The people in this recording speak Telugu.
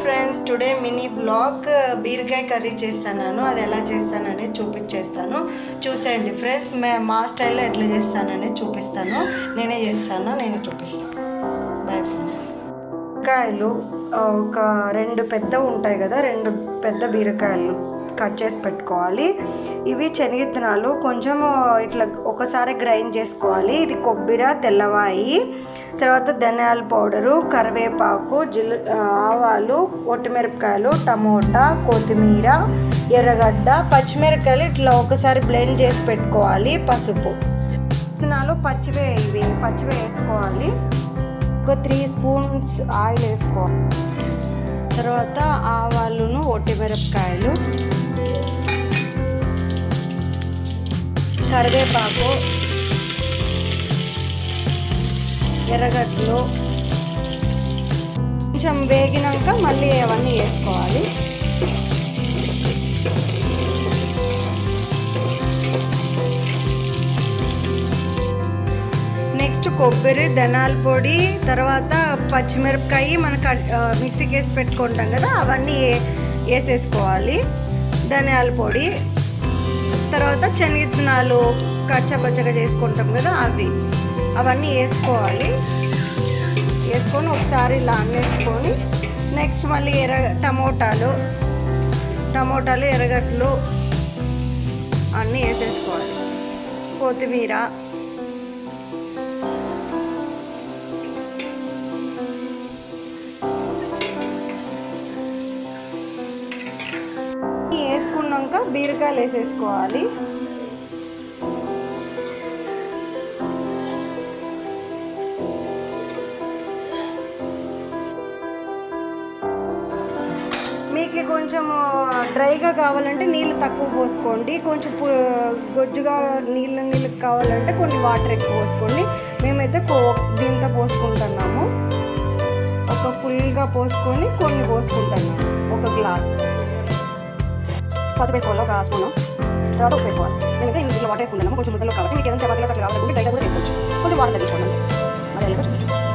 ఫ్రెండ్స్, టుడే మినీ బ్లాగ్ బీరకాయ కర్రీ చేస్తాను. అది ఎలా చేస్తాననేది చూపించేస్తాను. చూసేయండి ఫ్రెండ్స్. మా స్టైల్లో ఎట్లా చేస్తాననేది చూపిస్తాను. నేనే చూపిస్తాను. Boyfriends. బీరకాయలు ఒక 2 పెద్దవి ఉంటాయి కదా, 2 పెద్ద బీరకాయలు కట్ చేసి పెట్టుకోవాలి. ఇవి శనగిత్తనాలు కొంచెం ఇట్లా ఒకసారి గ్రైండ్ చేసుకోవాలి. ఇది కొబ్బరి, తెల్లవాయి, తర్వాత ధనియాల పౌడరు, కరివేపాకు, ఆవాలు, ఒట్టిమిరపకాయలు, టమోటా, కొత్తిమీర, ఎర్రగడ్డ, పచ్చిమిరపకాయలు ఇట్లా ఒకసారి బ్లెండ్ చేసి పెట్టుకోవాలి. పసుపు, విత్తనాలు పచ్చివే వేసుకోవాలి. ఒక 3 స్పూన్స్ ఆయిల్ వేసుకోవాలి. తర్వాత ఆవాలును, ఒట్టిమిరపకాయలు, కరివేపాకు, ఎర్రగడ్డలు కొంచెం వేగినాక మళ్ళీ అవన్నీ వేసుకోవాలి. నెక్స్ట్ కొబ్బరి, ధనియాల పొడి, తర్వాత పచ్చిమిరపకాయ మనకు మిక్సీకి వేసి పెట్టుకుంటాం కదా, అవన్నీ వేసేసుకోవాలి. ధనియాల పొడి, తర్వాత శనగిత్తనాలు కచ్చపచ్చగా చేసుకుంటాం కదా, అవన్నీ వేసుకొని ఒకసారి ఇలా అన్నేసుకొని నెక్స్ట్ మళ్ళీ టమోటాలు, ఎర్రగడ్డలు అన్నీ వేసేసుకోవాలి. కొత్తిమీర, వేసుకున్నాక బీరకాయలు వేసేసుకోవాలి. మీకు కొంచెం డ్రైగా కావాలంటే నీళ్ళు తక్కువ పోసుకోండి. కొంచెం గొజ్జుగా నీళ్ళు కావాలంటే కొన్ని వాటర్ ఎక్కువ పోసుకోండి. మేమైతే దీంతో పోసుకుంటున్నాము. ఒక ఫుల్గా పోసుకొని కొన్ని పోసుకుంటున్నాము. ఒక గ్లాస్ పసుపు వేసుకోవాలి, ఒక స్పూను. తర్వాత ఉప్పు వేసుకోవాలి. మేమైతే ఇంట్లో వాటర్ వేసుకుంటున్నాము. కొంచెం ముద్దలో కాబట్టి మీకు ఏదైనా చపాతీలో అట్లా కావాలంటే డ్రైగా కూడా తీసుకోవచ్చు. కొంచెం వాటర్ తీసుకోండి. అది ఎలా చూపిస్తాను.